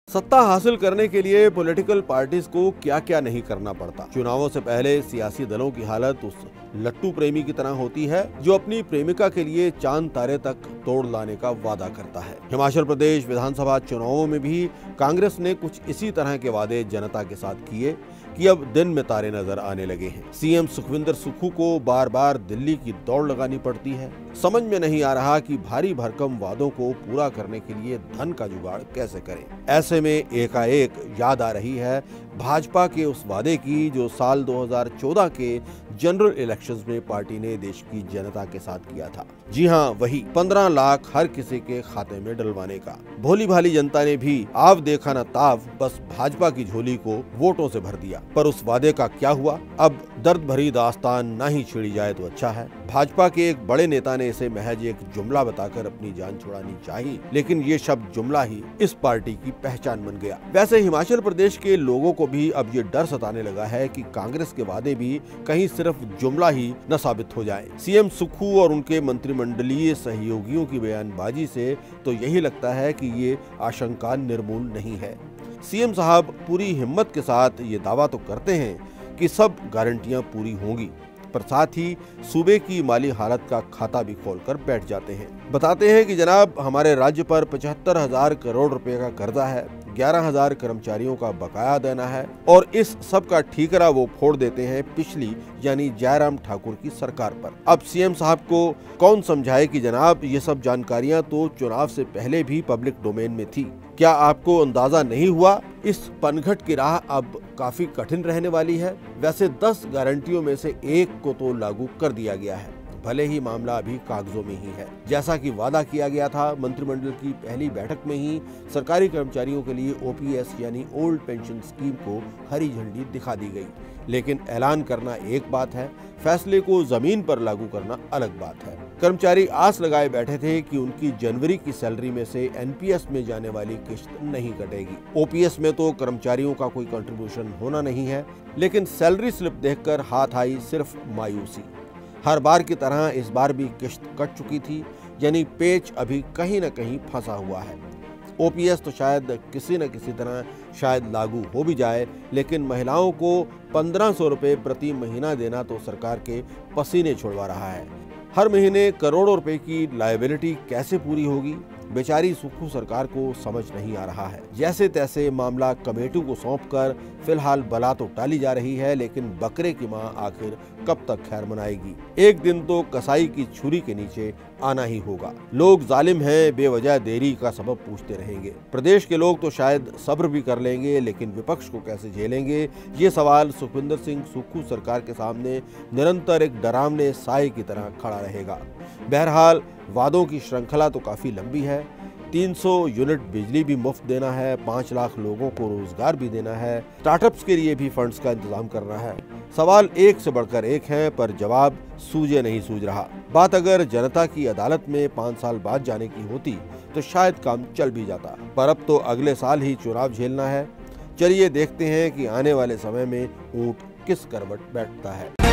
सत्ता हासिल करने के लिए पॉलिटिकल पार्टीज को क्या क्या नहीं करना पड़ता। चुनावों से पहले सियासी दलों की हालत उस लट्टू प्रेमी की तरह होती है जो अपनी प्रेमिका के लिए चांद तारे तक तोड़ लाने का वादा करता है। हिमाचल प्रदेश विधानसभा चुनावों में भी कांग्रेस ने कुछ इसी तरह के वादे जनता के साथ किए कि अब दिन में तारे नजर आने लगे हैं। सीएम सुखविंदर सुक्खू को बार बार दिल्ली की दौड़ लगानी पड़ती है। समझ में नहीं आ रहा कि भारी भरकम वादों को पूरा करने के लिए धन का जुगाड़ कैसे करें। ऐसे में एकाएक याद आ रही है भाजपा के उस वादे की जो साल 2014 के जनरल इलेक्शंस में पार्टी ने देश की जनता के साथ किया था। जी हाँ, वही 15 लाख हर किसी के खाते में डलवाने का। भोली भाली जनता ने भी आव देखा न ताव, बस भाजपा की झोली को वोटों से भर दिया। पर उस वादे का क्या हुआ? अब दर्द भरी दास्तान ना ही छिड़ी जाए तो अच्छा है। भाजपा के एक बड़े नेता ने इसे महज एक जुमला बताकर अपनी जान छुड़ानी चाहिए, लेकिन ये शब्द जुमला ही इस पार्टी की पहचान बन गया। वैसे हिमाचल प्रदेश के लोगों को भी अब ये डर सताने लगा है कि कांग्रेस के वादे भी कहीं सिर्फ जुमला ही न साबित हो जाए। सीएम सुक्खू और उनके मंत्रिमंडलीय सहयोगियों की बयानबाजी से तो यही लगता है कि ये आशंका निर्मूल नहीं है। सीएम साहब पूरी हिम्मत के साथ ये दावा तो करते हैं कि सब गारंटियां पूरी होंगी, पर साथ ही सूबे की माली हालत का खाता भी खोलकर बैठ जाते हैं। बताते हैं कि जनाब, हमारे राज्य पर 75,000 करोड़ रुपए का कर्जा है, 11,000 कर्मचारियों का बकाया देना है और इस सब का ठीकरा वो फोड़ देते हैं पिछली यानी जयराम ठाकुर की सरकार पर। अब सीएम साहब को कौन समझाए कि जनाब, ये सब जानकारियां तो चुनाव से पहले भी पब्लिक डोमेन में थी। क्या आपको अंदाजा नहीं हुआ? इस पनघट की राह अब काफी कठिन रहने वाली है। वैसे 10 गारंटियों में से एक को तो लागू कर दिया गया है, भले ही मामला अभी कागजों में ही है। जैसा कि वादा किया गया था, मंत्रिमंडल की पहली बैठक में ही सरकारी कर्मचारियों के लिए ओपीएस यानी ओल्ड पेंशन स्कीम को हरी झंडी दिखा दी गई। लेकिन ऐलान करना एक बात है, फैसले को जमीन पर लागू करना अलग बात है। कर्मचारी आस लगाए बैठे थे कि उनकी जनवरी की सैलरी में से एनपीएस में जाने वाली किश्त नहीं कटेगी। ओपीएस में तो कर्मचारियों का कोई कंट्रीब्यूशन होना नहीं है, लेकिन सैलरी स्लिप देखकर हाथ आई सिर्फ मायूसी। हर बार की तरह इस बार भी किश्त कट चुकी थी, यानी पेच अभी कहीं न कहीं फंसा हुआ है। ओपीएस तो शायद किसी न किसी तरह शायद लागू हो भी जाए, लेकिन महिलाओं को 1500 रुपए प्रति महीना देना तो सरकार के पसीने छुड़वा रहा है। हर महीने करोड़ों रुपए की लायबिलिटी कैसे पूरी होगी? बेचारी सुक्खू सरकार को समझ नहीं आ रहा है। जैसे तैसे मामला कमेटी को सौंपकर फिलहाल बला तो टाली जा रही है, लेकिन बकरे की मां आखिर कब तक खैर मनाएगी? एक दिन तो कसाई की छुरी के नीचे आना ही होगा। लोग जालिम हैं, बेवजह देरी का सबब पूछते रहेंगे। प्रदेश के लोग तो शायद सब्र भी कर लेंगे, लेकिन विपक्ष को कैसे झेलेंगे? ये सवाल सुखविंदर सिंह सुक्खू सरकार के सामने निरंतर एक डरावने साए की तरह खड़ा रहेगा। बहरहाल वादों की श्रृंखला तो काफी लंबी है। 300 यूनिट बिजली भी मुफ्त देना है, 5 लाख लोगों को रोजगार भी देना है, स्टार्टअप्स के लिए भी फंड्स का इंतजाम करना है। सवाल एक से बढ़कर एक है, पर जवाब सूझे नहीं सूझ रहा। बात अगर जनता की अदालत में 5 साल बाद जाने की होती तो शायद काम चल भी जाता, पर अब तो अगले साल ही चुनाव झेलना है। चलिए देखते हैं कि आने वाले समय में ऊंट किस करवट बैठता है।